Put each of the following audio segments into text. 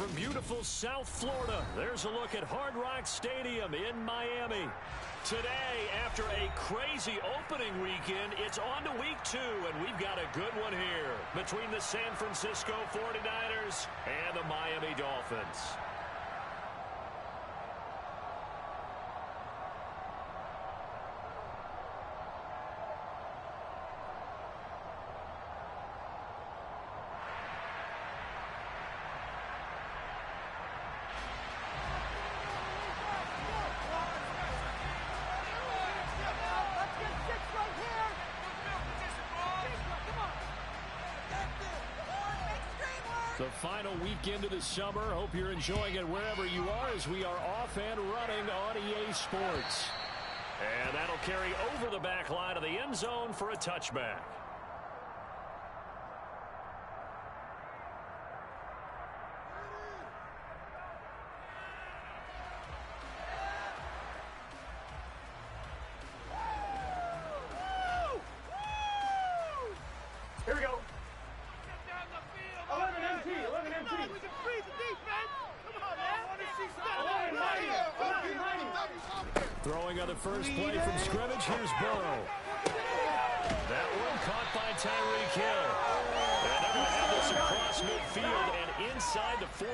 from beautiful South Florida, there's a look at Hard Rock Stadium in Miami. Today, after a crazy opening weekend, it's on to week 2, and we've got a good one here between the San Francisco 49ers and the Miami Dolphins. The final weekend of the summer. Hope you're enjoying it wherever you are as we are off and running on EA Sports. And that'll carry over the back line of the end zone for a touchback. Here we go. Throwing on the first play from scrimmage, here's Burrow. That one caught by Tyreek Hill. And they're going to have this across midfield and inside the 45.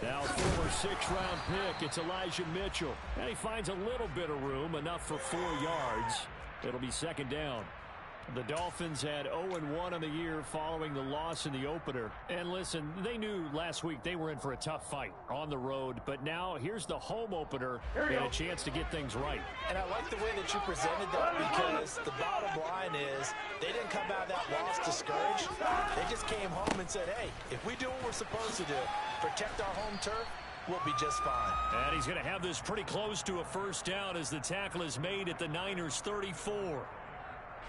Now former 6th-round pick, it's Elijah Mitchell. And he finds a little bit of room, enough for 4 yards. It'll be second down. The Dolphins had 0-1 on the year following the loss in the opener. And listen, they knew last week they were in for a tough fight on the road. But now here's the home opener and a chance to get things right. And I like the way that you presented that because the bottom line is they didn't come out of that loss discouraged. They just came home and said, hey, if we do what we're supposed to do, protect our home turf, we'll be just fine. And he's going to have this pretty close to a first down as the tackle is made at the Niners' 34.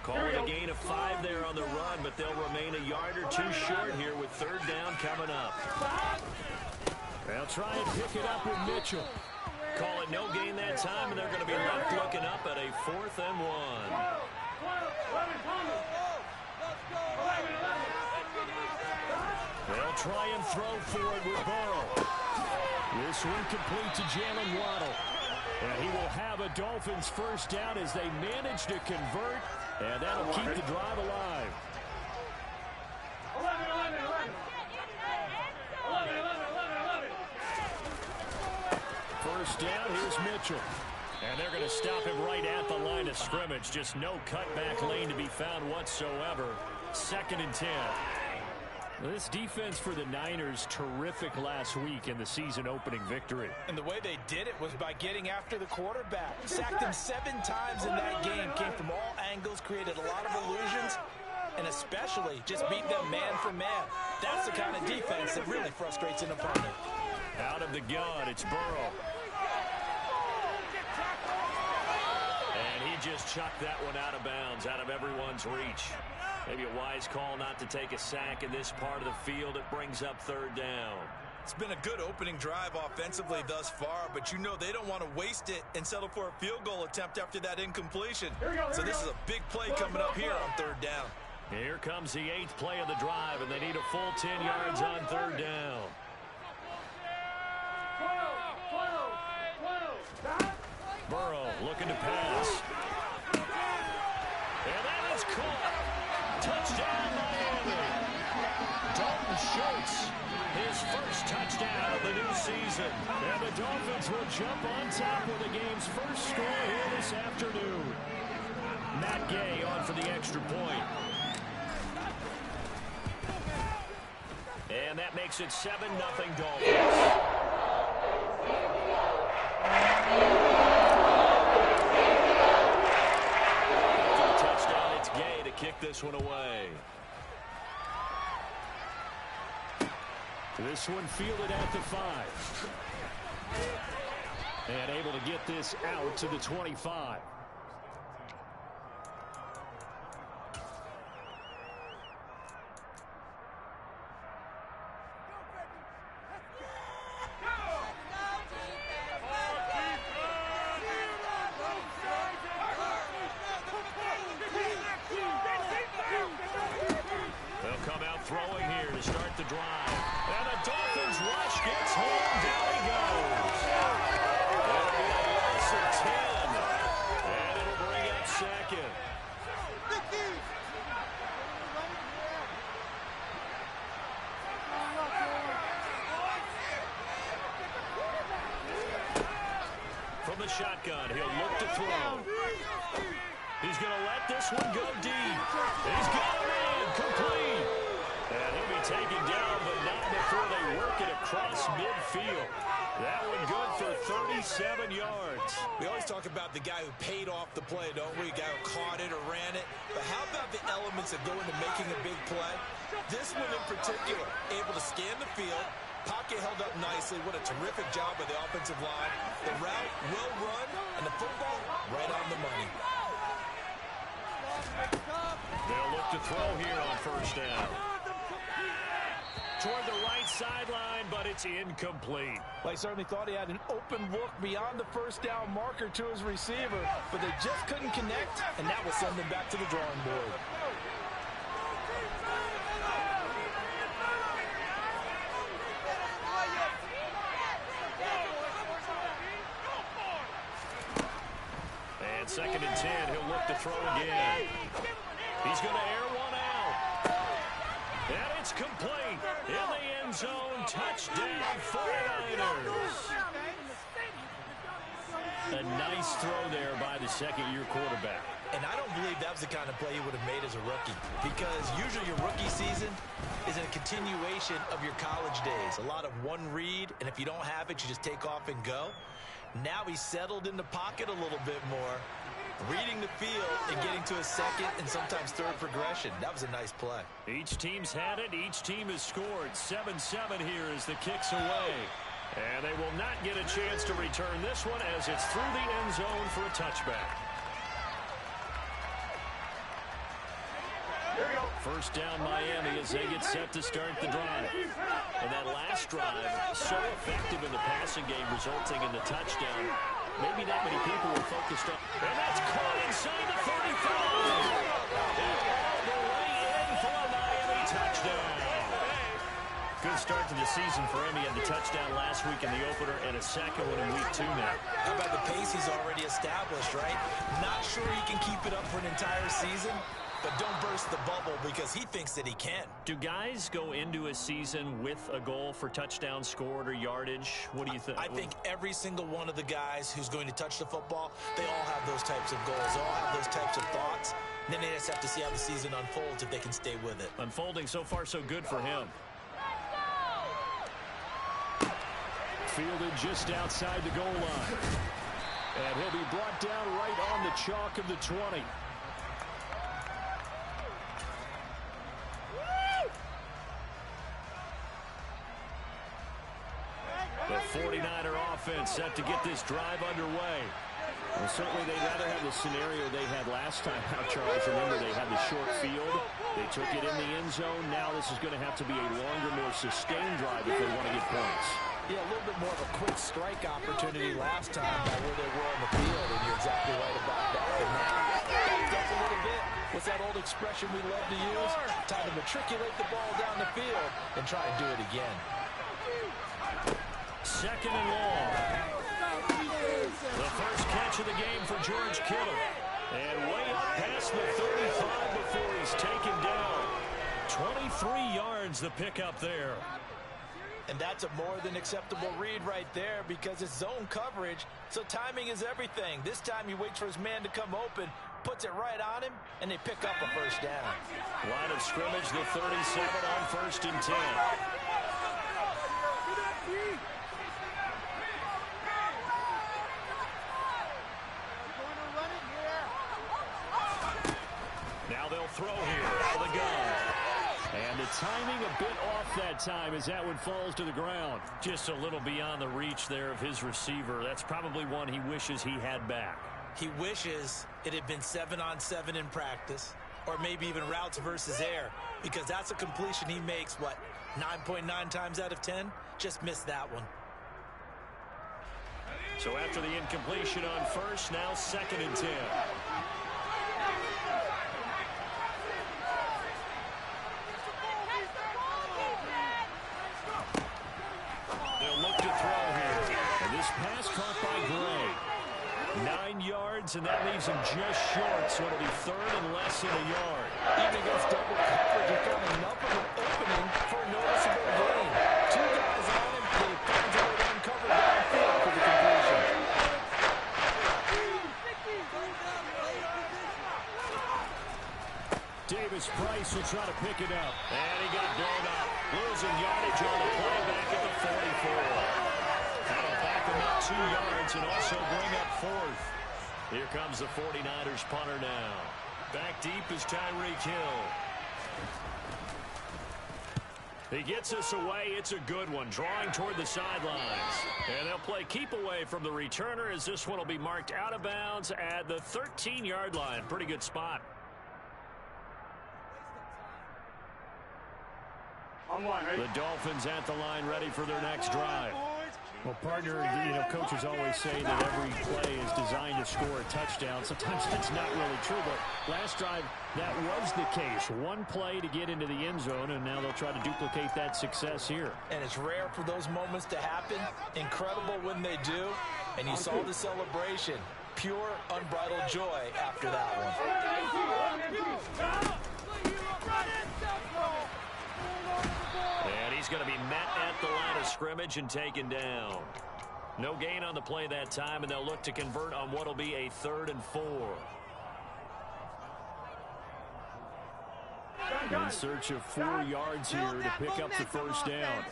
Calling a gain of 5 there on the run, but they'll remain a yard or 2 short here with third down coming up. They'll try and pick it up with Mitchell. Call it no gain that time, and they're going to be left looking up at a 4th and 1. They'll try and throw for it with Burrow. This one complete to Jalen Waddle. And he will have a Dolphins first down as they manage to convert, and that'll keep the drive alive. 11. First down, here's Mitchell. And they're going to stop him right at the line of scrimmage. Just no cutback lane to be found whatsoever. 2nd and 10. This defense for the Niners, terrific last week in the season-opening victory. And the way they did it was by getting after the quarterback. Sacked him 7 times in that game. Came from all angles, created a lot of illusions, and especially just beat them man for man. That's the kind of defense that really frustrates an opponent. Out of the gun, it's Burrow. And he just chucked that one out of bounds, out of everyone's reach. Maybe a wise call not to take a sack in this part of the field. It brings up third down. It's been a good opening drive offensively thus far, but you know they don't want to waste it and settle for a field goal attempt after that incompletion. So this is a big play coming up here on third down. Here comes the 8th play of the drive, and they need a full 10 yards on third down. Burrow looking to pass. And that is caught. Touchdown, Miami. Dalton Schultz, his first touchdown of the new season. And the Dolphins will jump on top with the game's first score here this afternoon. Matt Gay on for the extra point. And that makes it 7-0 Dolphins. Kick this one away. This one fielded at the 5. And able to get this out to the 25. rush gets home. Down he goes. That'll be a loss of 10. And it'll bring up second. From the shotgun, he'll look to throw. He's going to let this one go deep. He's got him in, complete. And he'll be taken down, but not before they work it across midfield. That one good for 37 yards. We always talk about the guy who paid off the play, don't we? The guy who caught it or ran it. But how about the elements that go into making a big play? This one in particular, able to scan the field. Pocket held up nicely. What a terrific job by the offensive line. The route well run, and the football right on the money. They'll look to throw here on first down. Toward the right sideline, but it's incomplete. Well, he certainly thought he had an open look beyond the first down marker to his receiver, but they just couldn't connect, and that will send them back to the drawing board. And 2nd and 10, he'll look to throw again. He's going to air one out. And it's complete. In the end zone, touchdown 49ers. A nice throw there by the second-year quarterback. And I don't believe that was the kind of play he would have made as a rookie, because usually your rookie season is a continuation of your college days. A lot of one read, and if you don't have it, you just take off and go. Now he's settled in the pocket a little bit more, reading the field and getting to a second and sometimes third progression. That was a nice play. Each team's had it. Each team has scored. 7-7 here as the kick's away. And they will not get a chance to return this one as it's through the end zone for a touchback. First down Miami as they get set to start the drive. And that last drive, so effective in the passing game, resulting in the touchdown. Maybe not many people were focused on. And that's caught inside the 35. And all the way in for a Miami touchdown. Good start to the season for him. He had the touchdown last week in the opener and a second one in week 2 now. How about the pace he's already established, right? Not sure he can keep it up for an entire season, but don't burst the bubble because he thinks that he can. Do guys go into a season with a goal for touchdown scored or yardage? What do you think? I think every single one of the guys who's going to touch the football, they all have those types of goals. They all have those types of thoughts. And then they just have to see how the season unfolds if they can stay with it. Unfolding so far so good for him. Fielded just outside the goal line. And he'll be brought down right on the chalk of the 20. The 49er offense set to get this drive underway. Well, certainly they'd rather have the scenario they had last time out, Charles. Remember, they had the short field. They took it in the end zone. Now this is going to have to be a longer, more sustained drive if they want to get points. Yeah, a little bit more of a quick strike opportunity last time by where they were on the field, and you're exactly right about that. But now, backed up a little bit. What's that old expression we love to use? Time to matriculate the ball down the field and try and do it again. 2nd and long. The first catch of the game for George Kittle. And way up past the 35 before he's taken down. 23 yards the pickup there. And that's a more than acceptable read right there because it's zone coverage, so timing is everything. This time he waits for his man to come open, puts it right on him, and they pick up a first down. Line of scrimmage, the 37 on 1st and 10. Now they'll throw here out of the gun. And the timing a bit off that time as that one falls to the ground. Just a little beyond the reach there of his receiver. That's probably one he wishes he had back. He wishes it had been 7-on-7 in practice, or maybe even routes versus air, because that's a completion he makes, 9.9 times out of 10? Just missed that one. So after the incompletion on first, now 2nd and 10. pass caught by Gray. 9 yards, and that leaves him just short, so it'll be third and less than a yard. Even against double coverage, he found enough of an opening for a noticeable gain. 2 guys on him, but he finds a way to uncover downfield for the completion. Davis Price will try to pick it up. And he got blown up. Losing yardage on the play back at the 44. That'll back him up 2 yards and also bring up fourth. Here comes the 49ers punter now. Back deep is Tyreek Hill. He gets us away. It's a good one. Drawing toward the sidelines. And they'll play keep away from the returner as this one will be marked out of bounds at the 13-yard line. Pretty good spot. The Dolphins at the line ready for their next drive. Well, partner, coaches always say that every play is designed to score a touchdown. Sometimes that's not really true, but last drive, that was the case. One play to get into the end zone, and now they'll try to duplicate that success here. And it's rare for those moments to happen. Incredible when they do. And you saw the celebration. Pure, unbridled joy after that one. And he's going to be met at the line of scrimmage and taken down. No gain on the play that time, and they'll look to convert on what will be a 3rd and 4. In search of 4 yards here to pick up the first down.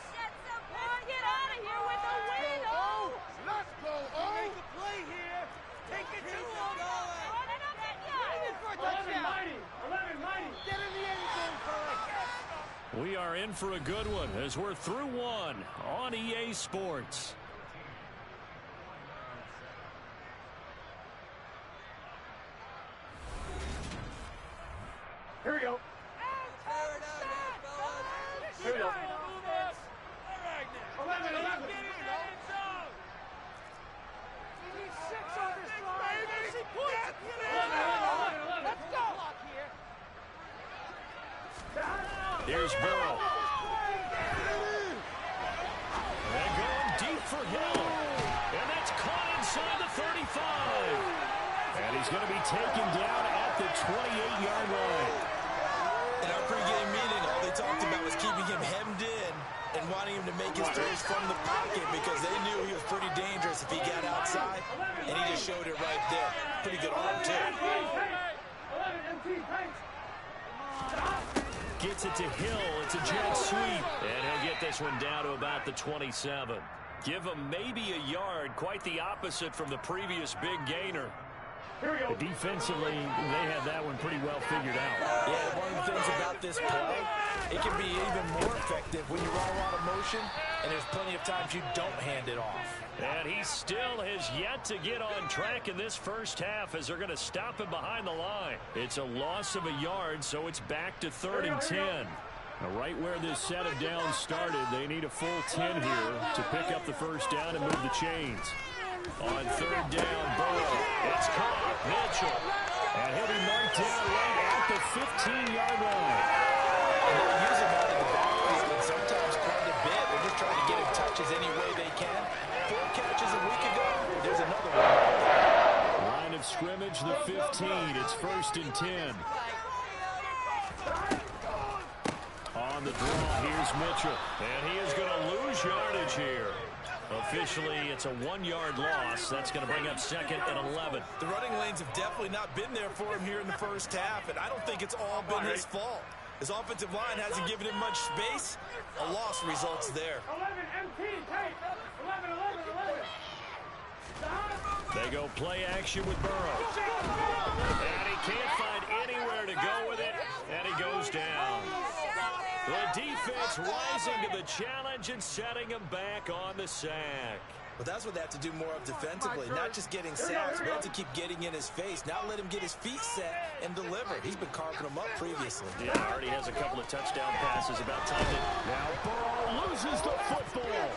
We are in for a good one as we're through one on EA Sports. Here we go. Here we go. 11. Let's go. Here's Burrow. They're going deep for Hill. And that's caught inside the 35. And he's going to be taken down at the 28-yard line. In our pregame meeting, all they talked about was keeping him hemmed in and wanting him to make his throws from the pocket because they knew he was pretty dangerous if he got outside, and he just showed it right there. Pretty good arm, too. Gets it to Hill. It's a jet sweep. And he'll get this one down to about the 27. Give him maybe a yard. Quite the opposite from the previous big gainer. Defensively, they had that one pretty well figured out. Yeah, one of the things about this play, it can be even more effective when you run a lot of motion, and there's plenty of times you don't hand it off. And he still has yet to get on track in this first half as they're going to stop him behind the line. It's a loss of a yard, so it's back to 3rd and 10. Now, right where this set of downs started, they need a full 10 here to pick up the first down and move the chains. On 3rd down, Burrow. It's caught. Mitchell. And he'll be marked down right at the 15-yard line. And they'll use him out of the backfield sometimes quite a bit. They're just trying to get him touches any way they can. 4 catches a week ago. There's another one. Line of scrimmage, the 15. It's 1st and 10. On the draw, here's Mitchell. And he is going to lose yardage here. Officially, it's a 1-yard loss. That's going to bring up 2nd and 11. The running lanes have definitely not been there for him here in the first half, and I don't think it's all been his fault. His offensive line hasn't given him much space. A loss results there. 11. They go play action with Burrow. And he can't find anywhere to go with it, and he goes down. The defense rising to the challenge and setting him back on the sack. But that's what they have to do more of defensively, not just getting sacks, but to keep getting in his face. Now let him get his feet set and deliver. He's been carving them up previously. Yeah, already has a couple of touchdown passes. About time to... Now Burrow loses the football.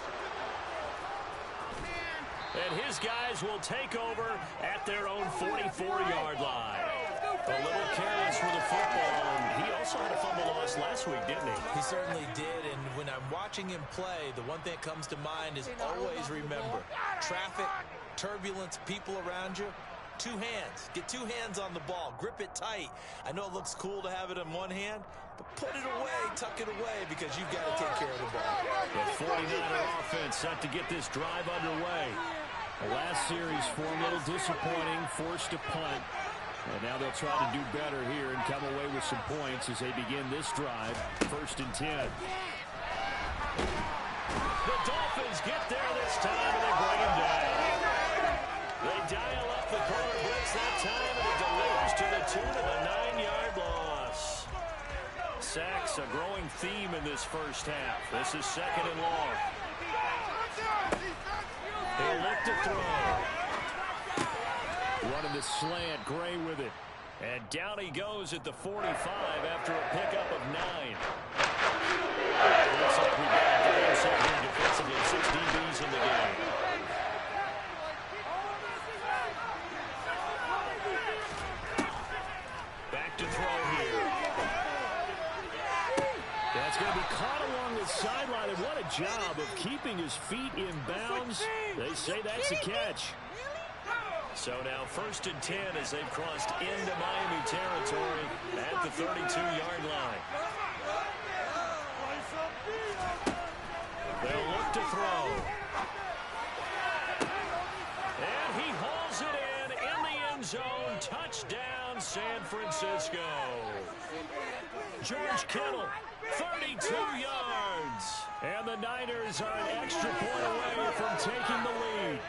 And his guys will take over at their own 44-yard line. A little careless with the football, and he also had a fumble loss last week, didn't he? He certainly did, and when I'm watching him play, the one thing that comes to mind is always remember, traffic, turbulence, people around you, two hands. Get two hands on the ball. Grip it tight. I know it looks cool to have it in one hand, but put it away, tuck it away, because you've got to take care of the ball. The 49er offense set to get this drive underway. The last series for a little disappointing, forced to punt. And now they'll try to do better here and come away with some points as they begin this drive. 1st and 10. The Dolphins get there this time, and they bring him down. They dial up the corner blitz that time, and it delivers to the tune of a 9-yard loss. Sacks a growing theme in this first half. This is 2nd and long. He'll look to throw. Running the slant, Gray with it. And down he goes at the 45 after a pickup of 9. Looks like we've got a game set here defensively. 6 DBs in the game. Back to throw here. That's going to be caught along the sideline. And what a job of keeping his feet in bounds. They say that's a catch. So now 1st and 10 as they've crossed into Miami territory at the 32-yard line. They'll look to throw. And he hauls it in the end zone. Touchdown, San Francisco. George Kittle, 32 yards. And the Niners are an extra point away from taking the lead.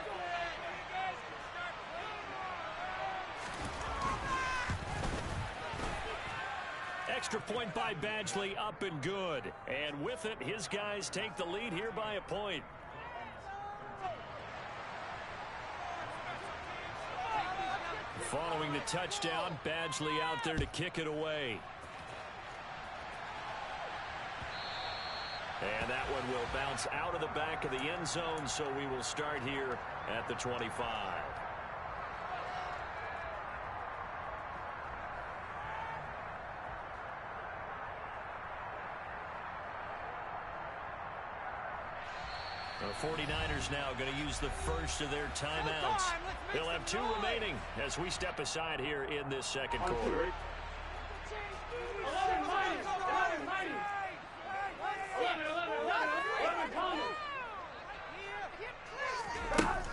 Extra point by Badgley, up and good. And with it, his guys take the lead here by a point. Following the touchdown, Badgley out there to kick it away. And that one will bounce out of the back of the end zone, so we will start here at the 25. The 49ers now going to use the first of their timeouts. They'll have 2 remaining as we step aside here in this second quarter.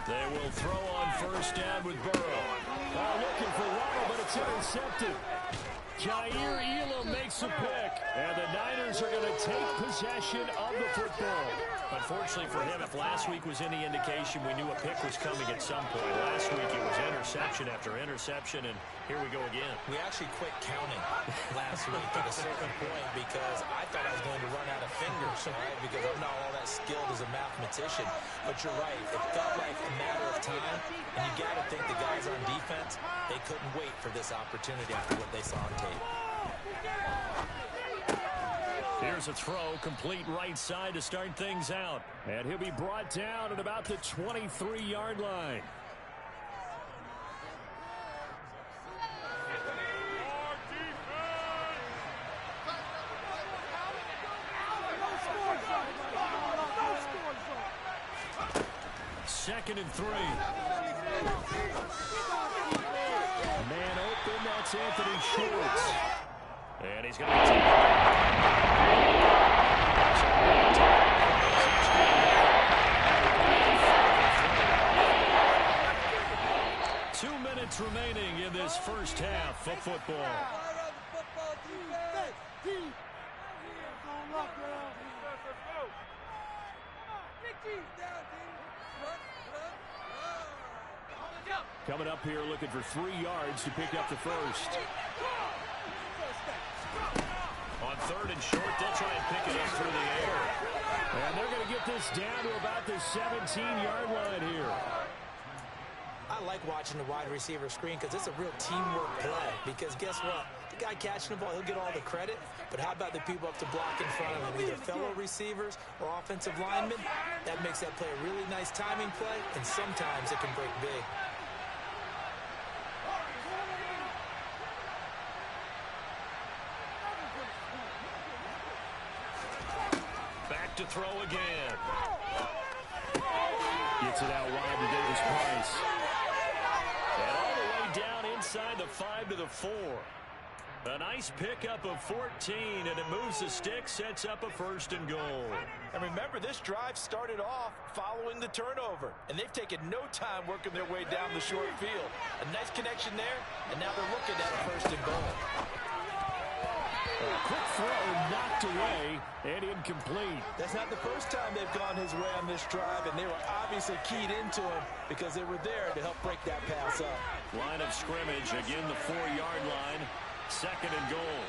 They will throw on 1st down with Burrow. Looking for Waddle, but it's intercepted. Jair Elam makes a pick, and the Niners are going to take possession of the football. Unfortunately for him, if last week was any indication, we knew a pick was coming at some point. Last week it was interception after interception, and here we go again. We actually quit counting last week at a certain point because I thought I was going to run out of fingers, right? Because I'm not all that skilled as a mathematician. But you're right. It felt like a matter of time, and you got to think the guys on defense, they couldn't wait for this opportunity after what they saw on tape. Here's a throw, complete right side to start things out. And he'll be brought down at about the 23-yard line. Second and 3. Man open, that's Anthony Schwartz. And he's going to take it. 2 minutes remaining in this first half of football. Coming up here looking for 3 yards to pick up the first. On 3rd and short, they'll try and pick it up through the air. And they're going to get this down to about the 17-yard line here. I like watching the wide receiver screen because it's a real teamwork play. Because guess what? The guy catching the ball, he'll get all the credit. But how about the people up to block in front of him, either fellow receivers or offensive linemen? That makes that play a really nice timing play, and sometimes it can break big. to throw again. Gets it out wide to Davis Price. And all the way down inside the 5 to the 4. A nice pickup of 14, and it moves the stick, sets up a 1st and goal. And remember, this drive started off following the turnover, and they've taken no time working their way down the short field. A nice connection there, and now they're looking at a 1st and goal. A quick throw knocked away and incomplete. That's not the first time they've gone his way on this drive, and they were obviously keyed into him because they were there to help break that pass up. Line of scrimmage, again the 4-yard line. 2nd and goal.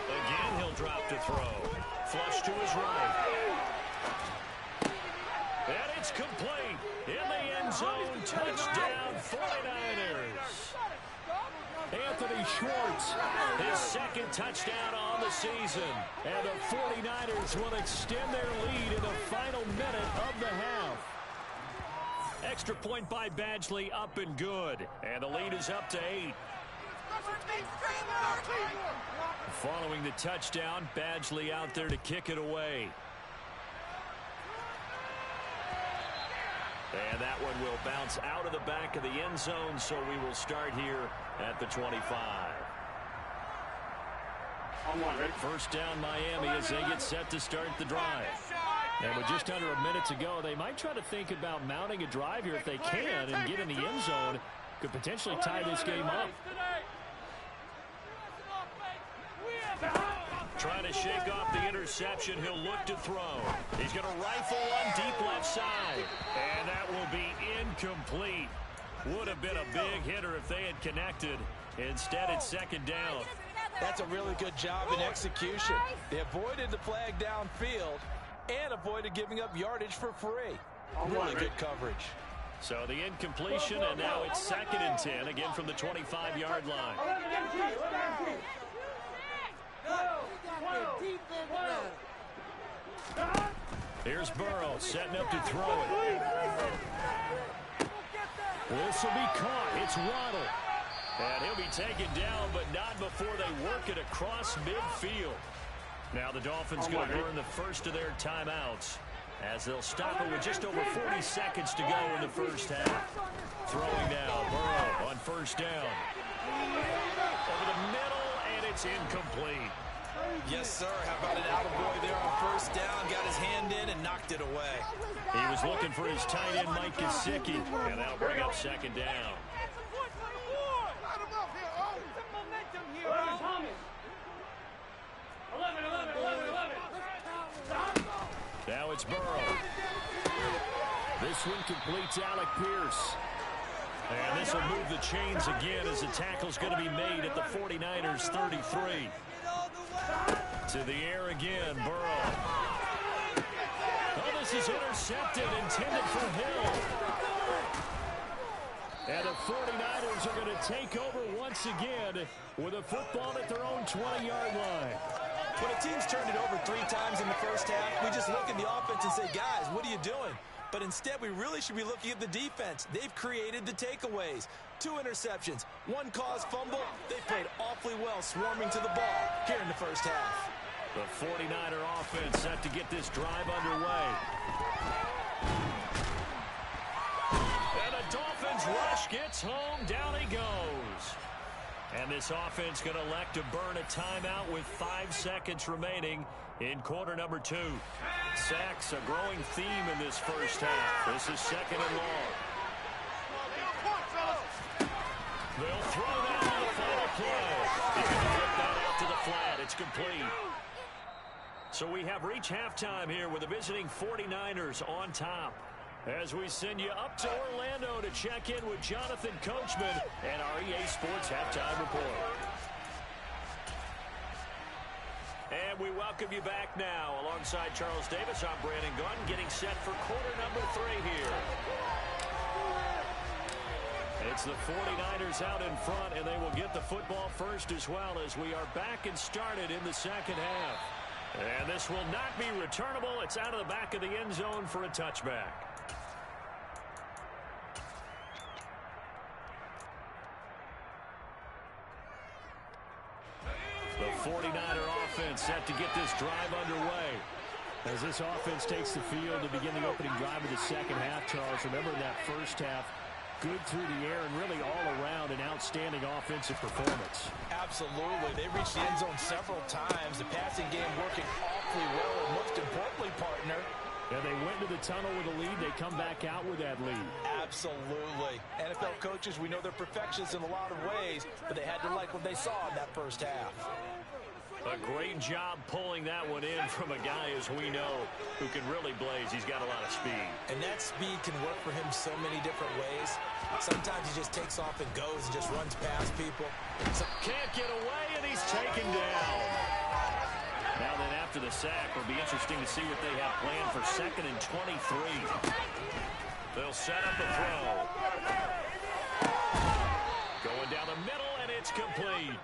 Again, he'll drop to throw. Flush to his right. And it's complete. In the end zone, touchdown, 49ers. Anthony Schwartz, his 2nd touchdown on the season. And the 49ers will extend their lead in the final minute of the half. Extra point by Badgley, up and good. And the lead is up to 8. Following the touchdown, Badgley out there to kick it away. And that one will bounce out of the back of the end zone, so we will start here at the 25. 1st down Miami as they get set to start the drive. And with just under a minute to go, they might try to think about mounting a drive here if they can and get in the end zone. Could potentially tie this game up. Trying to shake off the interception. He'll look to throw. He's going to rifle one deep left side. And that will be incomplete. Would have been a big hitter if they had connected. Instead, it's 2nd down. That's a really good job in execution. They avoided the flag downfield and avoided giving up yardage for free. Really good coverage. So the incompletion, and now it's 2nd and 10, again from the 25-yard line. Here's Burrow setting up to throw it. This will be caught. It's Waddle. And he'll be taken down, but not before they work it across midfield. Now the Dolphins going to burn the first of their timeouts as they'll stop it with just over 40 seconds to go in the first half. Throwing now, Burrow on 1st down. Over the middle, and it's incomplete. Yes, sir. How about an attaboy there on 1st down? Got his hand in and knocked it away. He was looking for his tight end, Mike Gesicki, and that'll bring up 2nd down. Now it's Burrow. This one completes Alec Pierce. And this will move the chains again as the tackle's going to be made at the 49ers 33. To the air again, Burrow. Oh, this is intercepted, intended for Hill. And the 49ers are going to take over once again with a football at their own 20-yard line. When a team's turned it over 3 times in the first half, we just look at the offense and say, guys, what are you doing? But instead, we really should be looking at the defense. They've created the takeaways. 2 interceptions, 1 caused fumble. They played awfully well swarming to the ball here in the first half. The 49er offense set to get this drive underway. And the Dolphins rush gets home. Down he goes. And this offense going to elect to burn a timeout with 5 seconds remaining in quarter number 2. Sacks, a growing theme in this first half. This is 2nd and long. They'll throw that on the final play. He's going to flip that out to the flat. It's complete. So we have reached halftime here with the visiting 49ers on top. As we send you up to Orlando to check in with Jonathan Coachman and our EA Sports Halftime Report. And we welcome you back now. Alongside Charles Davis, I'm Brandon Gunn, getting set for quarter number 3 here. It's the 49ers out in front, and they will get the football first as well as we are back and started in the second half. And this will not be returnable. It's out of the back of the end zone for a touchback. 49er offense set to get this drive underway. As this offense takes the field to begin the opening drive of the second half, Charles, remember in that first half, good through the air and really all around an outstanding offensive performance. Absolutely. They reached the end zone several times. The passing game working awfully well. And most importantly, partner, and they went to the tunnel with a lead. They come back out with that lead. Absolutely. NFL coaches, we know they're perfectionists in a lot of ways, but they had to like what they saw in that first half. A great job pulling that one in from a guy, as we know, who can really blaze. He's got a lot of speed. And that speed can work for him so many different ways. Sometimes he just takes off and goes and just runs past people. So can't get away, and he's taken down. Now then, after the sack, it'll be interesting to see what they have planned for 2nd and 23. They'll set up a throw. Going down the middle, and it's complete.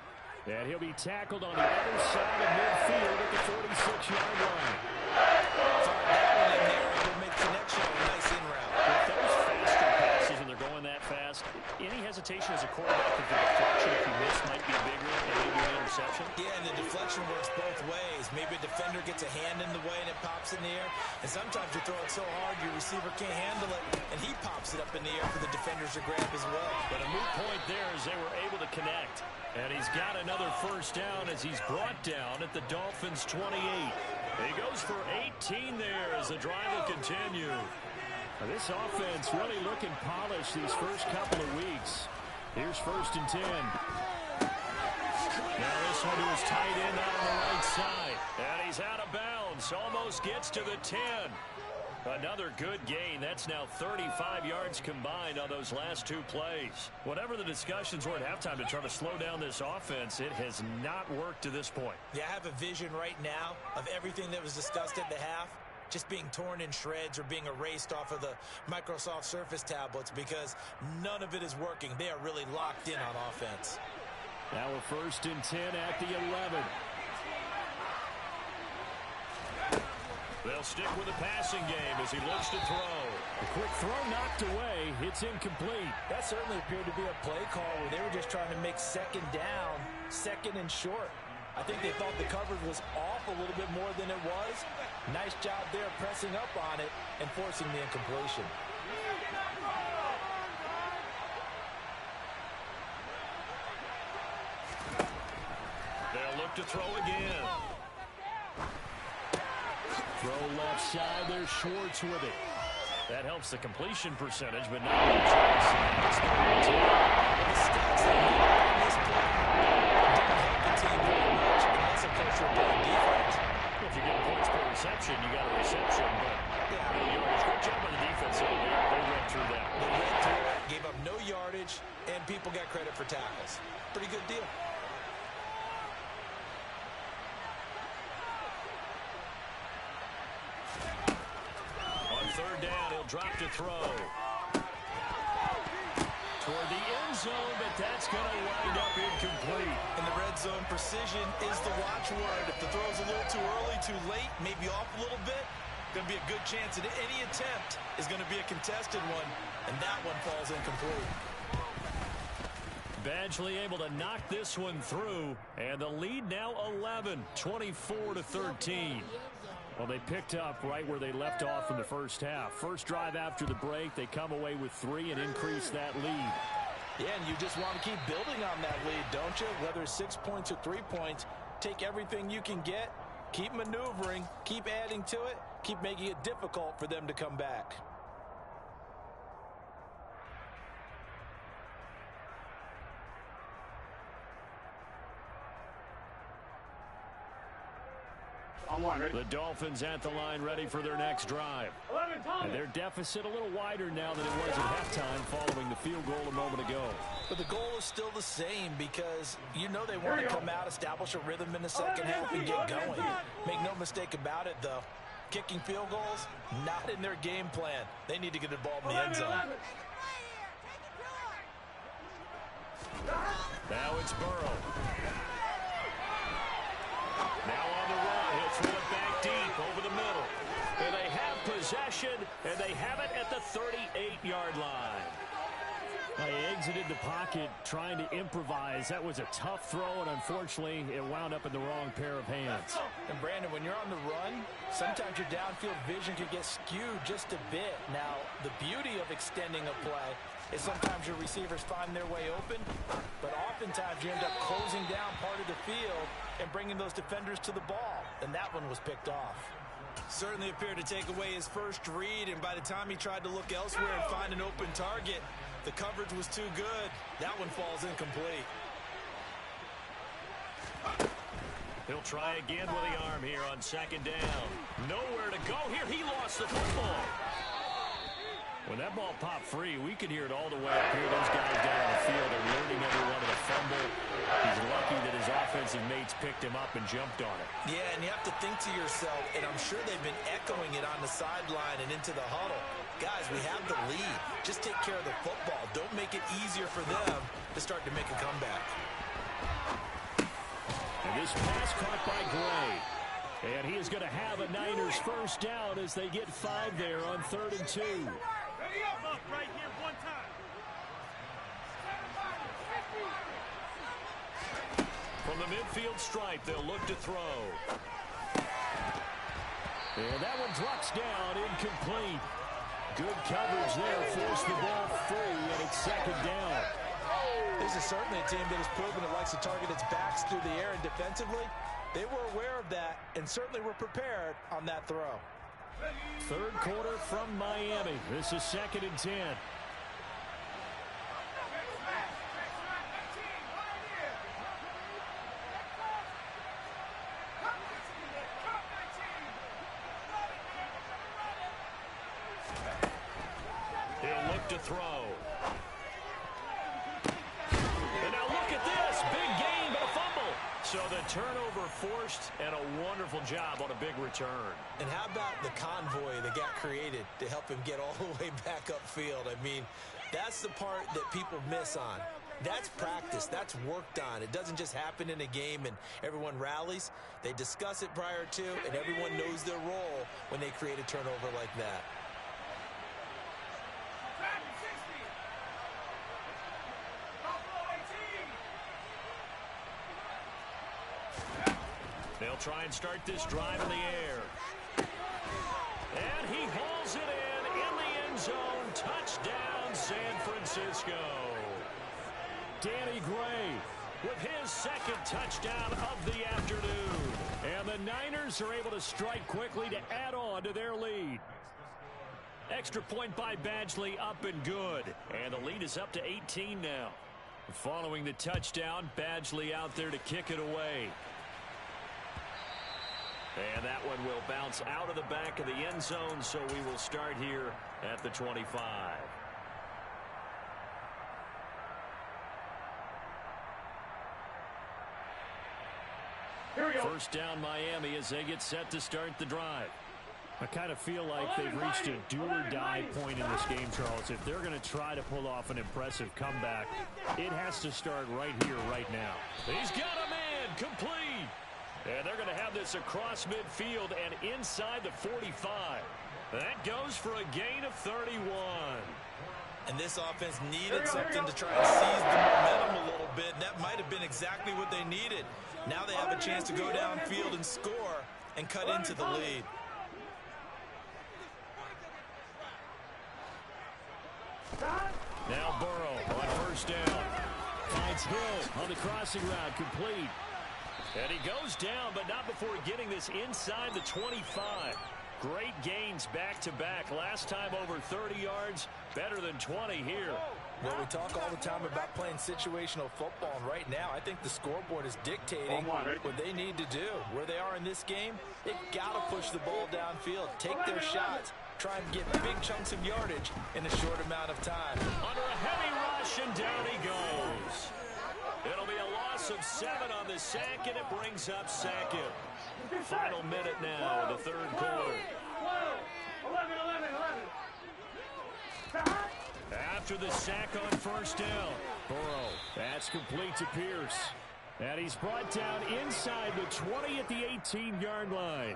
And he'll be tackled on the other side of midfield at the 46-yard line. He'll make connection on a nice in route. With those faster passes, and they're going that fast, any hesitation as a quarterback that the deflection, if you miss, might be bigger and maybe an interception? Yeah, and the deflection works both ways. Maybe a defender gets a hand in the way and it pops in the air. And sometimes you throw it so hard your receiver can't handle it, and he pops it up in the air for the defenders to grab as well. But a moot point there as they were able to connect. And he's got another first down as he's brought down at the Dolphins' 28. He goes for 18 there as the drive will continue. Now this offense really looking polished these first couple of weeks. Here's 1st and 10. Now this one to his tight end out on the right side. And he's out of bounds. Almost gets to the 10. Another good gain. That's now 35 yards combined on those last 2 plays. Whatever the discussions were at halftime to try to slow down this offense, it has not worked to this point. Yeah, I have a vision right now of everything that was discussed at the half just being torn in shreds or being erased off of the Microsoft Surface tablets because none of it is working. They are really locked in on offense. Now a 1st and 10 at the 11. They'll stick with the passing game as he looks to throw. A quick throw knocked away. It's incomplete. That certainly appeared to be a play call where they were just trying to make 2nd down, 2nd and short. I think they thought the coverage was off a little bit more than it was. Nice job there pressing up on it and forcing the incompletion. They'll look to throw again. Throw left side. There's Schwartz with it. That helps the completion percentage, but not the chance. It's 32. The stats that we have on this play don't help the team very much unless, of course, you're playing defense. If you're getting points per reception, you got a reception, but good job on the defense. They went through that. They went through it, gave up no yardage, and people got credit for tackles. Pretty good deal. On 3rd down, he'll drop to throw. Toward the end zone, but that's going to wind up incomplete. In the red zone, precision is the watchword. If the throw's a little too early, too late, maybe off a little bit, going to be a good chance that any attempt is going to be a contested one, and that one falls incomplete. Badgley able to knock this one through, and the lead now 11, 24-13. Well, they picked up right where they left off in the first half. First drive after the break, they come away with 3 and increase that lead. Yeah, and you just want to keep building on that lead, don't you? Whether it's 6 points or 3 points, take everything you can get, keep maneuvering, keep adding to it, keep making it difficult for them to come back. The Dolphins at the line ready for their next drive. And their deficit a little wider now than it was at halftime following the field goal a moment ago. But the goal is still the same because you know they want to come out, establish a rhythm in the second half and get going. Make no mistake about it, though. Kicking field goals, not in their game plan. They need to get the ball in the end zone. Now it's Burrow. Now on the run, he'll throw it back deep over the middle. And they have possession, and they have it at the 38-yard line. He exited the pocket trying to improvise. That was a tough throw, and unfortunately, it wound up in the wrong pair of hands. And Brandon, when you're on the run, sometimes your downfield vision can get skewed just a bit. Now, the beauty of extending a play is sometimes your receivers find their way open, but oftentimes you end up closing down part of the field and bringing those defenders to the ball, and that one was picked off. Certainly appeared to take away his first read, and by the time he tried to look elsewhere and find an open target, the coverage was too good. That one falls incomplete. He'll try again with the arm here on second down. Nowhere to go here. He lost the football. When that ball popped free, we could hear it all the way up here. Those guys down on the field are learning every one of the fumble. He's lucky that his offensive mates picked him up and jumped on it. Yeah, and you have to think to yourself, and I'm sure they've been echoing it on the sideline and into the huddle. Guys, we have the lead. Just take care of the football. Don't make it easier for them to start to make a comeback. And this pass caught by Gray. And he is going to have a Niners first down as they get 5 there on 3rd and 2. Right here, one time. From the midfield stripe, they'll look to throw. And that one drops down, incomplete. Good coverage there, forced the ball free, and it's 2nd down. This is certainly a team that has proven it likes to target its backs through the air, and defensively, they were aware of that and certainly were prepared on that throw. 3rd quarter from Miami. This is 2nd and 10. He'll look to throw. And now look at this. Big gain, but a fumble. So the turnover forced, and a wonderful job on a big return. And how about the convoy that got created to help him get all the way back upfield? I mean, that's the part that people miss on. That's practice. That's worked on. It doesn't just happen in a game and everyone rallies. They discuss it prior to, and everyone knows their role when they create a turnover like that. They'll try and start this drive in the air. And he hauls it in the end zone. Touchdown, San Francisco. Danny Gray with his 2nd touchdown of the afternoon. And the Niners are able to strike quickly to add on to their lead. Extra point by Badgley, up and good. And the lead is up to 18 now. Following the touchdown, Badgley out there to kick it away. And that one will bounce out of the back of the end zone, so we will start here at the 25. Here we go. First down Miami as they get set to start the drive. I kind of feel like they've reached a do-or-die point in this game, Charles. If they're going to try to pull off an impressive comeback, it has to start right here, right now. He's got a man complete. And they're going to have this across midfield and inside the 45. That goes for a gain of 31. And this offense needed something to try and seize the momentum a little bit. And that might have been exactly what they needed. Now they have a chance to go downfield and score and cut into the lead. Now Burrow on first down. Finds Hill on the crossing route, complete. And he goes down, but not before getting this inside the 25. Great gains back-to-back. Last time over 30 yards, better than 20 here. Well, we talk all the time about playing situational football, and right now I think the scoreboard is dictating what they need to do. Where they are in this game, they've got to push the ball downfield, take their shots, try and get big chunks of yardage in a short amount of time. Under a heavy rush, and down he goes. It'll be a loss of 7 on the sack, and it brings up 2nd. Final minute now in the 3rd quarter. 11. After the sack on first down, Burrow, that's complete to Pierce. And he's brought down inside the 20 at the 18-yard line.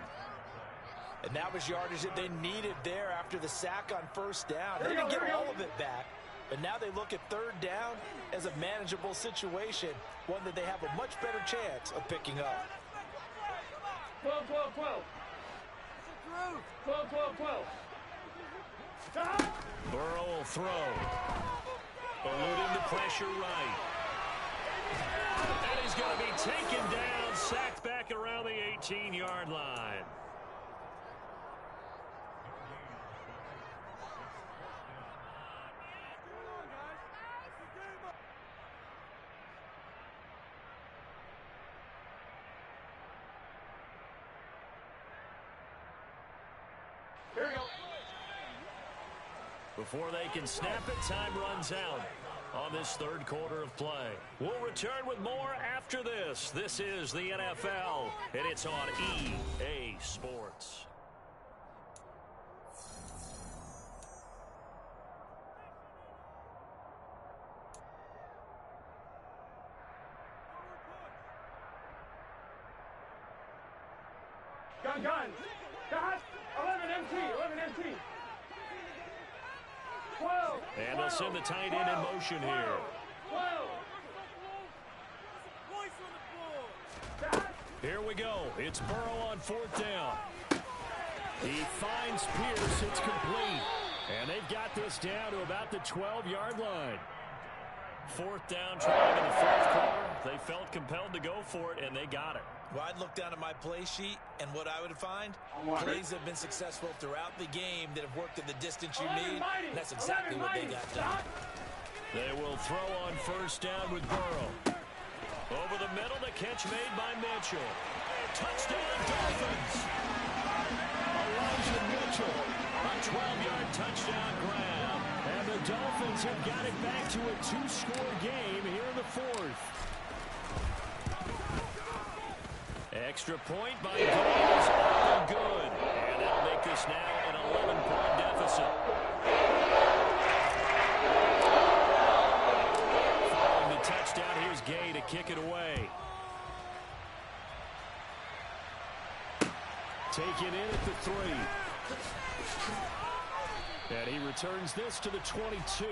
And that was yardage that they needed there after the sack on first down. They didn't get all of it back, And now they look at third down as a manageable situation, one that they have a much better chance of picking up. 12, 12, 12. 12, 12, 12. Burrow will throw. Eluding the pressure right. And he's going to be taken down, sacked back around the 18-yard line. Here we go. Before they can snap it, time runs out on this third quarter of play. We'll return with more after this. This is the NFL, and it's on EA Sports. Gun. Got 11 MT. 11 MT. 12. And they'll send the tight end in motion here. 12. Here we go. It's Burrow on fourth down. He finds Pierce. It's complete. And they've got this down to about the 12-yard line. Fourth down trying in the fourth quarter. They felt compelled to go for it, and they got it. Well, I'd look down at my play sheet, and what I would find, plays have been successful throughout the game that have worked at the distance you need, and that's exactly what they got done. They will throw on first down with Burrow. Over the middle, the catch made by Mitchell. Touchdown, Dolphins! Elijah Mitchell, a 12-yard touchdown grab. And the Dolphins have got it back to a two-score game here in the fourth. Extra point by Goals, up and good. And that'll make this now an 11-point deficit. Following the touchdown, here's Gay to kick it away. Taken in at the 3. And he returns this to the 22.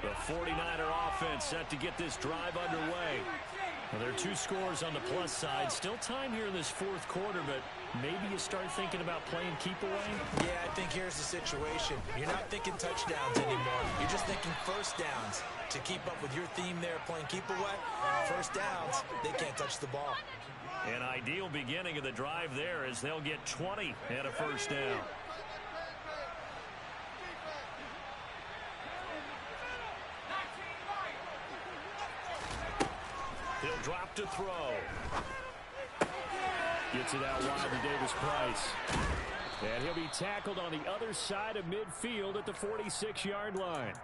The 49er offense set to get this drive underway. Well, there are 2 scores on the plus side. Still time here in this fourth quarter, but maybe you start thinking about playing keep away? Yeah, I think here's the situation. You're not thinking touchdowns anymore. You're just thinking first downs. To keep up with your theme there, playing keep away, first downs, they can't touch the ball. An ideal beginning of the drive there as they'll get 20 and a first down. He'll drop to throw. Gets it out wide to Davis-Price. And he'll be tackled on the other side of midfield at the 46-yard line.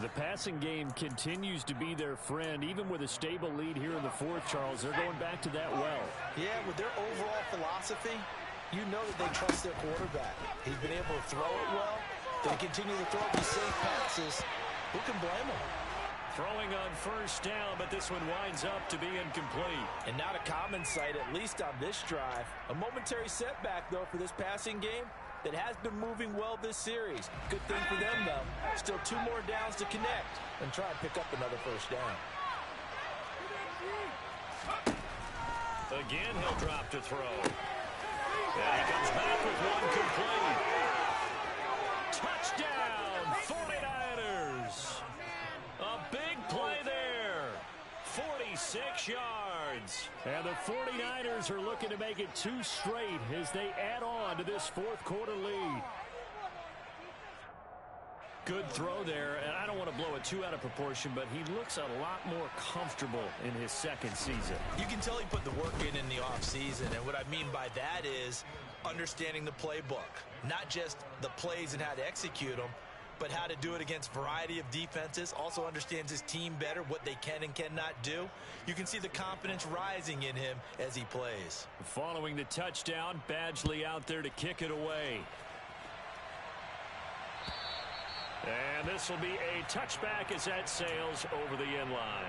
The passing game continues to be their friend, even with a stable lead here in the fourth, Charles. They're going back to that well. Yeah, with their overall philosophy, you know that they trust their quarterback. He's been able to throw it well. They continue to throw these safe passes. Who can blame them? Throwing on first down, but this one winds up to be incomplete. And not a common sight, at least on this drive. A momentary setback, though, for this passing game that has been moving well this series. Good thing for them, though. Still 2 more downs to connect and try and pick up another first down. Again, he'll drop to throw. And he comes back with one complete. Touchdown, 49ers. A big play there. 46 yards. And the 49ers are looking to make it 2 straight as they add on to this fourth quarter lead. Good throw there, and I don't want to blow it too out of proportion, but he looks a lot more comfortable in his second season. You can tell he put the work in the offseason, and what I mean by that is understanding the playbook. Not just the plays and how to execute them, but how to do it against a variety of defenses. Also understands his team better, what they can and cannot do. You can see the confidence rising in him as he plays. Following the touchdown, Badgley out there to kick it away. And this will be a touchback as that sails over the end line.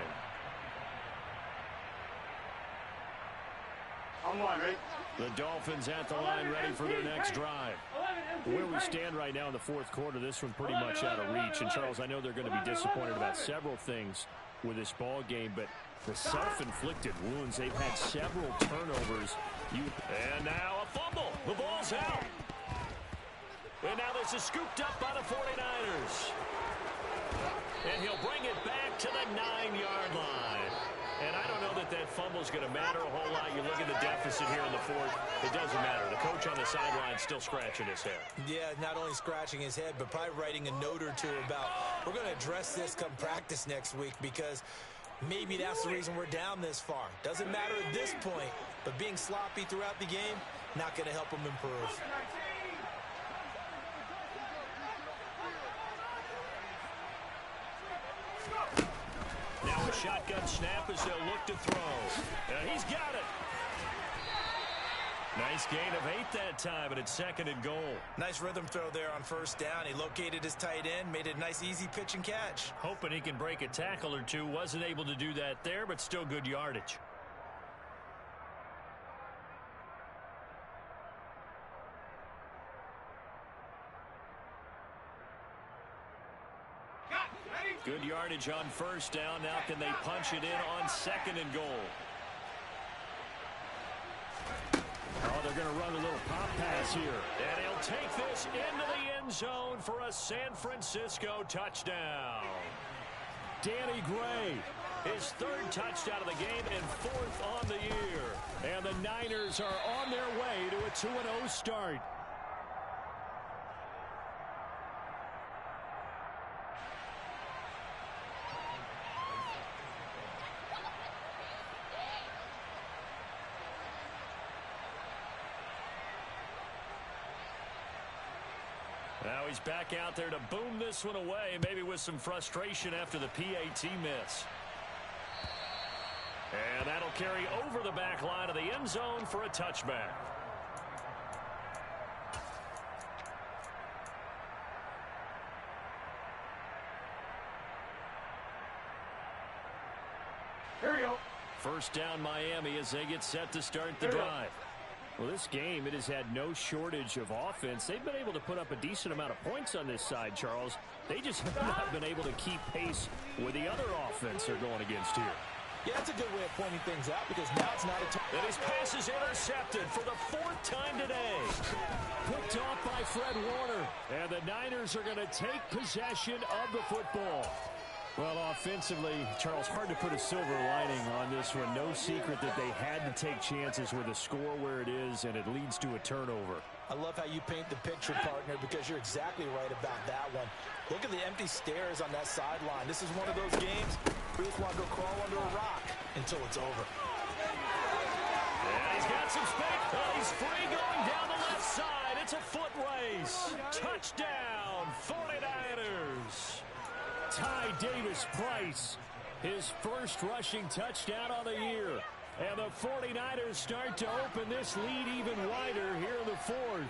On one, right? The Dolphins at the line ready for their next drive. Where we stand right now in the fourth quarter, this one pretty much out of reach. And, Charles, I know they're going to be disappointed about several things with this ball game, but the self-inflicted wounds, they've had several turnovers. And now a fumble. The ball's out. And now this is scooped up by the 49ers. And he'll bring it back to the 9-yard line. And I don't know that that fumble is going to matter a whole lot. You look at the deficit here in the fourth. It doesn't matter. The coach on the sideline still scratching his head. Yeah, not only scratching his head, but probably writing a note or two about, we're going to address this come practice next week, because maybe that's the reason we're down this far. Doesn't matter at this point, but being sloppy throughout the game, not going to help him improve. Now a shotgun snap as they'll look to throw. He's got it. Nice gain of 8 that time, and it's 2nd and goal. Nice rhythm throw there on first down. He located his tight end, made it a nice easy pitch and catch. Hoping he can break a tackle or two. Wasn't able to do that there, but still good yardage. Good yardage on first down. Now can they punch it in on 2nd and goal? Oh, they're going to run a little pop pass here. And he'll take this into the end zone for a San Francisco touchdown. Danny Gray, his 3rd touchdown of the game and 4th on the year. And the Niners are on their way to a 2-0 start. Now he's back out there to boom this one away, maybe with some frustration after the PAT miss. And that'll carry over the back line of the end zone for a touchback. Here we go. First down Miami as they get set to start the drive. Well, this game, it has had no shortage of offense. They've been able to put up a decent amount of points on this side, Charles. They just have not been able to keep pace with the other offense they're going against here. Yeah, that's a good way of pointing things out, because now it's not a... And his pass is intercepted for the 4th time today. Picked off by Fred Warner. And the Niners are going to take possession of the football. Well, offensively, Charles, hard to put a silver lining on this one. No secret that they had to take chances with a score where it is, and it leads to a turnover. I love how you paint the picture, partner, because you're exactly right about that one. Look at the empty stares on that sideline. This is one of those games where you just want to go crawl under a rock until it's over. Yeah, he's got some space. Oh, he's free going down the left side. It's a foot race. Touchdown, 49ers. Ty Davis-Price, his first rushing touchdown on the year. And the 49ers start to open this lead even wider here in the 4th.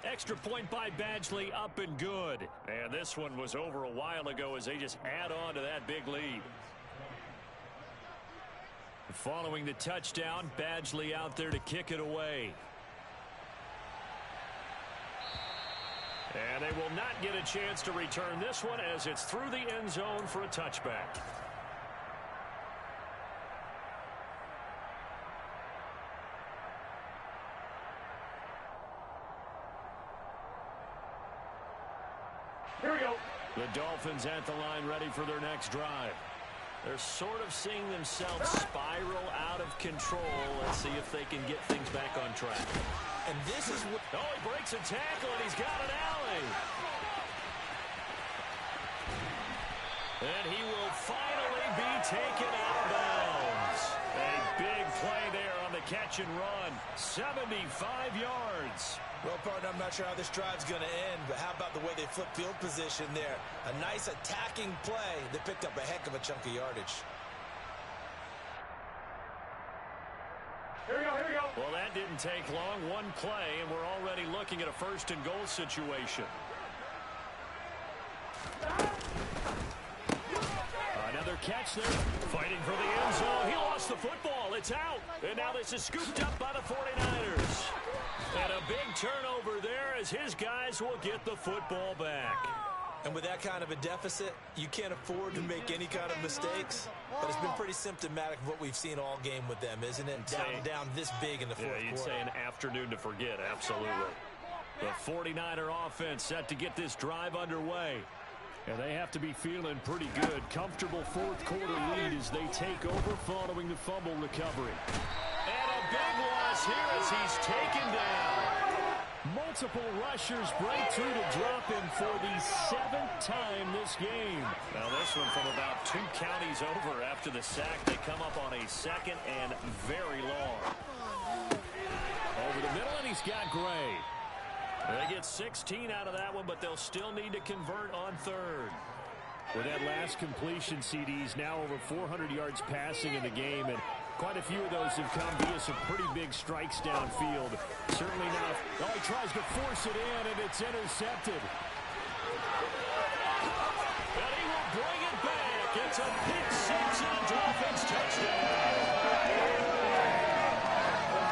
Extra point by Badgley, up and good. And this one was over a while ago as they just add on to that big lead. Following the touchdown, Badgley out there to kick it away. And they will not get a chance to return this one as it's through the end zone for a touchback. Here we go. The Dolphins at the line ready for their next drive. They're sort of seeing themselves spiral out of control. Let's see if they can get things back on track. And this is what... Oh, he breaks a tackle, and he's got an alley. And he will finally be taken out of bounds. A big play there on the catch and run. 75 yards. Well, partner, I'm not sure how this drive's going to end, but how about the way they flip field position there? A nice attacking play that picked up a heck of a chunk of yardage. Here we go, here we go. Well, that didn't take long. One play, and we're already looking at a 1st and goal situation. Another catch there. Fighting for the end zone. He lost the football. It's out. And now this is scooped up by the 49ers. And a big turnover there as his guys will get the football back. And with that kind of a deficit, you can't afford to make any kind of mistakes. But it's been pretty symptomatic of what we've seen all game with them, isn't it? Down this big in the fourth quarter. You'd say an afternoon to forget, absolutely. The 49er offense set to get this drive underway. And they have to be feeling pretty good. Comfortable fourth quarter lead as they take over following the fumble recovery. And a big loss here as he's taken down. Multiple rushers break through to drop him for the 7th time this game. Now this one from about 2 counties over after the sack. They come up on a second and very long. Over the middle, and he's got Gray. They get 16 out of that one, but they'll still need to convert on third. With that last completion, CD's now over 400 yards passing in the game, and quite a few of those have come via some pretty big strikes downfield. Certainly not. Oh, he tries to force it in, and it's intercepted. And he will bring it back. It's a pick six and a Dolphins touchdown.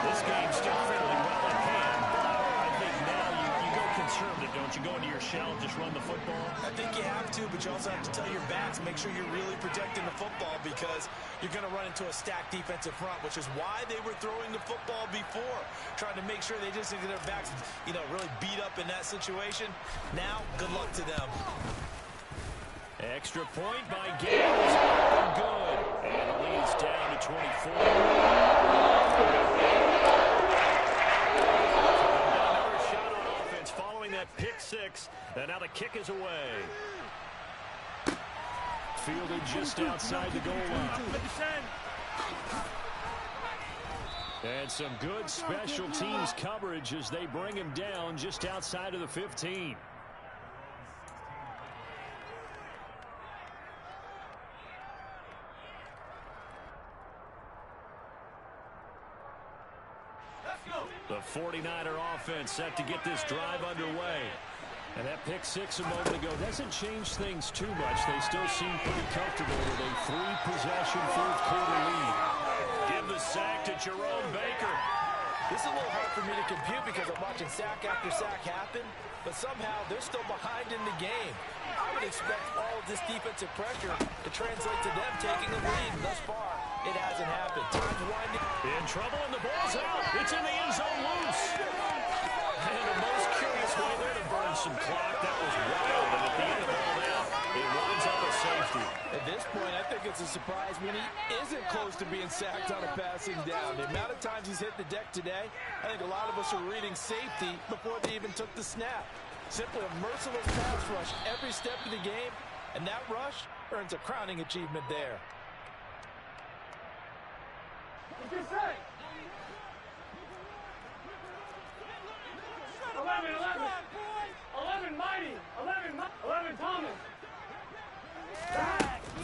This game's still fairly well in hand, but I think now you go conservative, don't you? Go into your shell and just run the football? I think you have to, but you also have to tell your backs, make sure you're really protecting the football because you're going to run into a stacked defensive front, which is why they were throwing the football before, trying to make sure they just get their backs, really beat up in that situation. Now, good luck to them. Extra point by Gales. Good. And the lead's down to 24. Another shot on offense following that pick six. And now the kick is away. Fielded just outside the goal line. And some good special teams coverage as they bring him down just outside of the 15. The 49er offense set to get this drive underway. And that pick six a moment ago doesn't change things too much. They still seem pretty comfortable with a 3-possession fourth quarter lead. Give the sack to Jerome Baker. This is a little hard for me to compute because I'm watching sack after sack happen, but somehow they're still behind in the game. I would expect all of this defensive pressure to translate to them taking the lead. Thus far, it hasn't happened. Time's winding. In trouble, and the ball's out. It's in the end zone loose. And the most curious way there to burn some clock. That was wild, and at the end of all that, it winds up a safety. At this point, I think it's a surprise when he isn't close to being sacked on a passing down. The amount of times he's hit the deck today, I think a lot of us are reading safety before they even took the snap. Simply a merciless pass rush every step of the game, and that rush earns a crowning achievement there. What'd you say? 11 Mighty. 11 Thomas.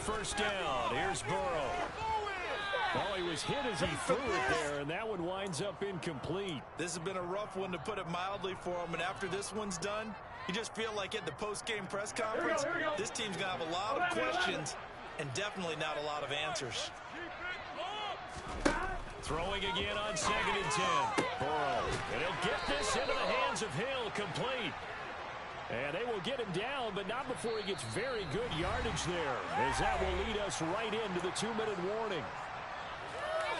First down. Here's Burrow. Oh, he was hit as he threw it there, and that one winds up incomplete. This has been a rough one, to put it mildly, for him. And after this one's done, you just feel like at the post-game press conference, here we go. this team's going to have a lot of questions and definitely not a lot of answers. Throwing again on 2nd and 10. Burrow. And he'll get this into the hands of Hill, complete. And they will get him down, but not before he gets very good yardage there, as that will lead us right into the 2-minute warning.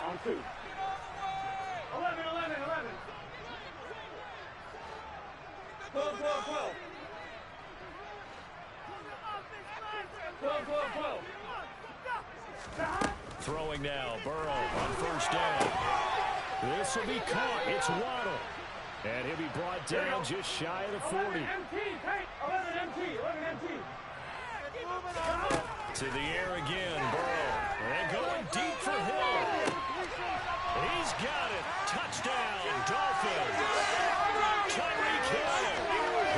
On 2. 11. 12. 12. Throwing now, Burrow on first down. This will be caught. It's Waddle. And he'll be brought down just shy of the 40. 11 MT. To the air again, Burrow. And going deep for Hill. He's got it. Touchdown, Dolphins. Tyreek Hill.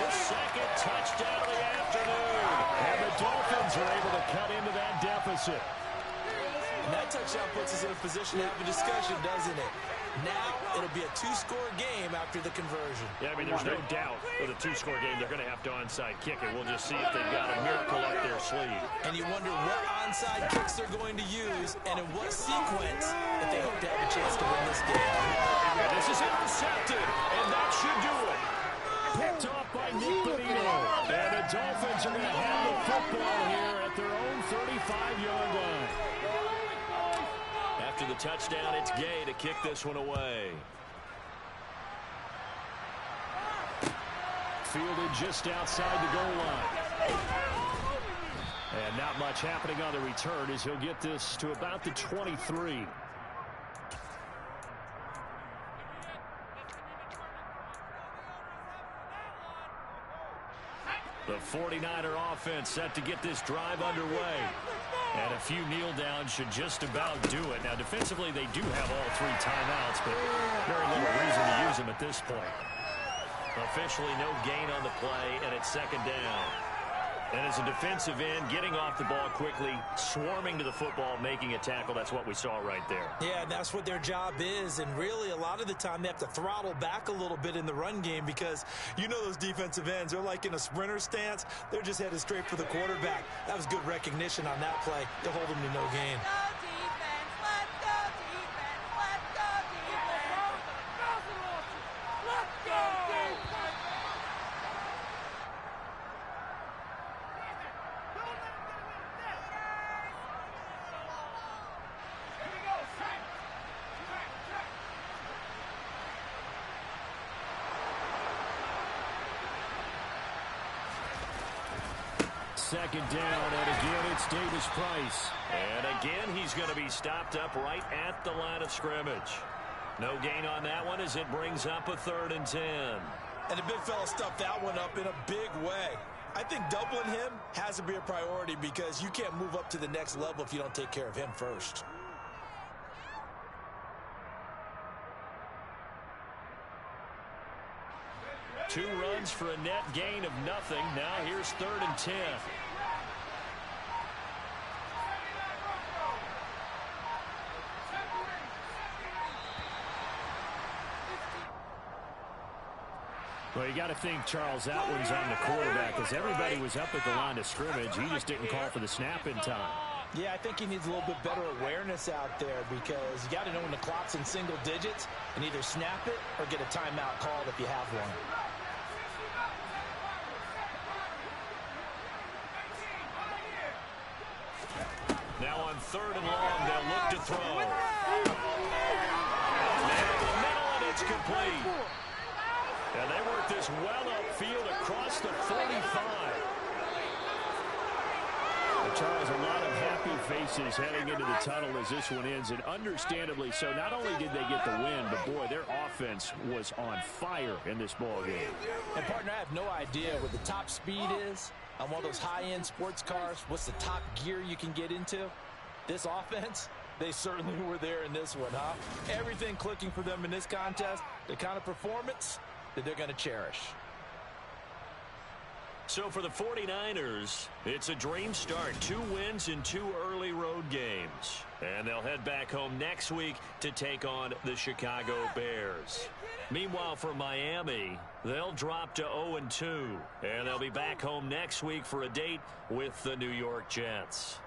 His second touchdown of the afternoon. And the Dolphins are able to cut into that deficit. And that touchdown puts us in a position to have a discussion, doesn't it? Now it'll be a two-score game after the conversion. Yeah, I mean, there's no doubt with a two-score game they're going to have to onside kick it. We'll just see if they've got a miracle up their sleeve. And you wonder what onside kicks they're going to use and in what sequence if they hope to have a chance to win this game. And this is intercepted, and that should do it. Picked off by Nick Bonito. And the Dolphins are going to have the football here at their own 35-yard line. After the touchdown, it's Gay to kick this one away. Fielded just outside the goal line. And not much happening on the return as he'll get this to about the 23. The 49er offense set to get this drive underway. And a few kneel downs should just about do it. Now, defensively, they do have all three timeouts, but very little reason to use them at this point. Officially no gain on the play, and it's second down. And as a defensive end, getting off the ball quickly, swarming to the football, making a tackle, that's what we saw right there. Yeah, and that's what their job is. And really, a lot of the time, they have to throttle back a little bit in the run game because you know those defensive ends, they're like in a sprinter stance. They're just headed straight for the quarterback. That was good recognition on that play to hold them to no gain. Second down, and again, it's Davis Price. And again, he's going to be stopped up right at the line of scrimmage. No gain on that one as it brings up a 3rd and 10. And the big fella stuffed that one up in a big way. I think doubling him has to be a priority because you can't move up to the next level if you don't take care of him first. Two runs for a net gain of nothing. Now here's 3rd and 10. Well, you got to think, Charles, that one's on the quarterback because everybody was up at the line of scrimmage. He just didn't call for the snap in time. Yeah, I think he needs a little bit better awareness out there because you got to know when the clock's in single digits and either snap it or get a timeout called if you have one. Now on 3rd and long, they'll look to throw. Man in the middle, and it's complete. And they work this well upfield across the 45. Well, Charles, a lot of happy faces heading into the tunnel as this one ends, and understandably so. Not only did they get the win, but, boy, their offense was on fire in this ball game. And, partner, I have no idea what the top speed is on one of those high-end sports cars. What's the top gear you can get into? This offense, they certainly were there in this one, huh? Everything clicking for them in this contest, the kind of performance that they're going to cherish. So for the 49ers, it's a dream start. 2 wins in 2 early road games. And they'll head back home next week to take on the Chicago Bears. Meanwhile, for Miami, they'll drop to 0-2. And they'll be back home next week for a date with the New York Jets.